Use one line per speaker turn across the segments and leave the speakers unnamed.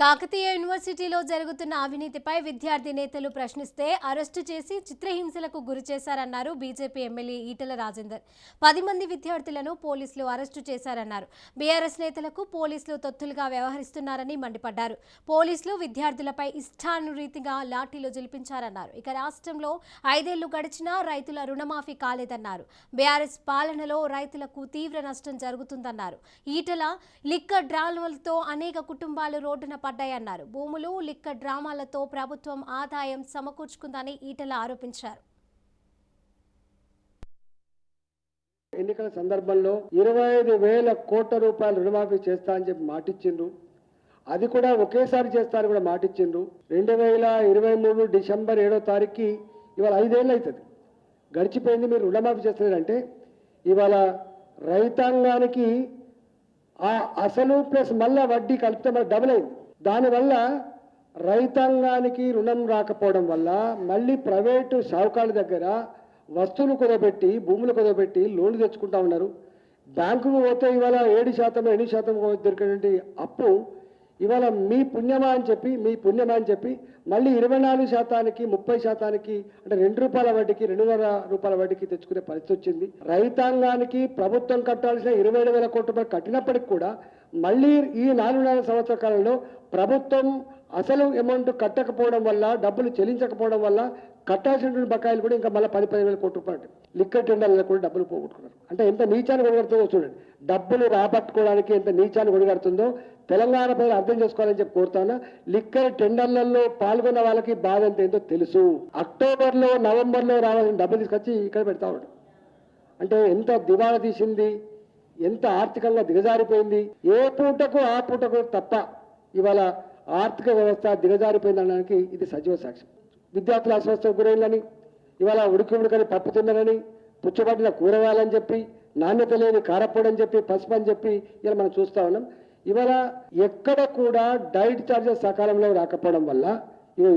కాకతీయ యూనివర్సిటీలో జరుగుతున్న అవినీతిపై విద్యార్థి నేతలు ప్రశ్నిస్తే అరెస్టు చేసి చిత్రహింసలకు గురి చేశారన్నారు బీజేపీ ఎమ్మెల్యే ఈటెల రాజేందర్. 10 మంది విద్యార్థులను పోలీసులు అరెస్టు చేశారన్నారు. బీఆర్ఎస్ నేతలకు పోలీసులు తొత్తులుగా వ్యవహరిస్తున్నారని మండిపడ్డారు. పోలీసులు విద్యార్థులపై ఇష్టానురీతిగా లాఠీలు జలిపించారన్నారు. ఇక రాష్ట్రంలో 5 ఏళ్లు గడిచినా రైతుల రుణమాఫీ కాలేదన్నారు. బీఆర్ఎస్ పాలనలో రైతులకు తీవ్ర నష్టం జరుగుతుందన్నారు. ఈటెల లిక్కర్ డ్రామాలతో అనేక కుటుంబాలు రోడ్డున పడ్డాయన్నారు. భూములు లిక్కర్ డ్రామాలతో ప్రభుత్వం ఆదాయం సమకూర్చుకుందని ఈటెల ఆరోపించారు.
ఎన్నికల సందర్భంలో 25,000 కోట్ల రూపాయలు రుణమాఫీ చేస్తా అని చెప్పి మాటిచ్చిండ్రు. అది కూడా ఒకేసారి చేస్తారని కూడా మాటిచ్చిండ్రు. 2023 డిసెంబర్ 7వ తారీఖుకి ఇవాళ 5 ఏళ్ళు అవుతుంది గడిచిపోయింది. మీరు రుణమాఫీ చేస్తున్నారంటే ఇవాళ రైతాంగానికి ఆ అసలు ప్లస్ మళ్ళా వడ్డీ కలిపితే మనకు డబుల్ అయింది. దానివల్ల రైతాంగానికి రుణం రాకపోవడం వల్ల మళ్ళీ ప్రైవేటు షావుకారుల దగ్గర వస్తువులు కుదబెట్టి భూములు కుదబెట్టి లోన్లు తెచ్చుకుంటా ఉన్నారు. బ్యాంకుకు పోతే ఇవాళ 7% 8% దొరికినటువంటి అప్పు ఇవాళ మీ పుణ్యమా అని చెప్పి మళ్ళీ 24%, 30% అంటే ₹2 వడ్డీకి 2.5 రూపాయల వడ్డీకి తెచ్చుకునే పరిస్థితి వచ్చింది. రైతాంగానికి ప్రభుత్వం కట్టాల్సిన 27,000 కోట్ల రూపాయలు కట్టినప్పటికి కూడా మళ్ళీ ఈ 4 సంవత్సరాల కాలంలో ప్రభుత్వం అసలు అమౌంట్ కట్టకపోవడం వల్ల, డబ్బులు చెల్లించకపోవడం వల్ల కట్టాల్సినటువంటి బకాయిలు కూడా ఇంకా మళ్ళీ 10,000 కోట్ల రూపాయలు లిక్కర్ టెండర్లలో కూడా డబ్బులు పోగొట్టుకున్నారు. అంటే ఎంత నీచాన్ని కొడగడుతుందో చూడండి. డబ్బులు రాబట్టుకోవడానికి ఎంత నీచాన్ని కొడగడుతుందో తెలంగాణ ప్రజలు అర్థం చేసుకోవాలని చెప్పి కోరుతాను. లిక్కర్ టెండర్లలో పాల్గొన్న వాళ్ళకి బాధ ఎంత ఏంటో తెలుసు. అక్టోబర్లో నవంబర్లో రావాల్సిన డబ్బులు తీసుకొచ్చి ఇక్కడ పెడతా ఉన్నాడు. అంటే ఎంత దివాళా తీసింది, ఎంత ఆర్థికంగా దిగజారిపోయింది. ఏ పూటకు ఆ పూటకు తప్ప ఇవాళ ఆర్థిక వ్యవస్థ దిగజారిపోయిందనడానికి ఇది సజీవ సాక్ష్యం. విద్యార్థులు అస్వస్థకు గురైందని, ఇవాళ ఉడికని పప్పు తిన్నారని, పుచ్చబడిన కూరగాయలని చెప్పి, నాణ్యత లేని కారపొడి అని చెప్పి, పసుపు అని చెప్పి ఇలా మనం చూస్తూ ఉన్నాం. ఇవాళ ఎక్కడ కూడా డైట్ ఛార్జెస్ సకాలంలో రాకపోవడం వల్ల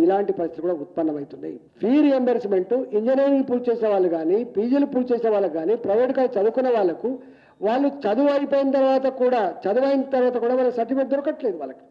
ఇలాంటి పరిస్థితులు కూడా ఉత్పన్నమవుతున్నాయి. ఫీ రియంబర్స్మెంట్ ఇంజనీరింగ్ పూర్తి చేసే వాళ్ళు కానీ, పీజీలు పూర్తి చేసే వాళ్ళకి కానీ, ప్రైవేట్గా చదువుకున్న వాళ్ళకు వాళ్ళు చదువు అయిపోయిన తర్వాత కూడా వాళ్ళ సర్టిఫికేట్ దొరకట్లేదు వాళ్ళకి.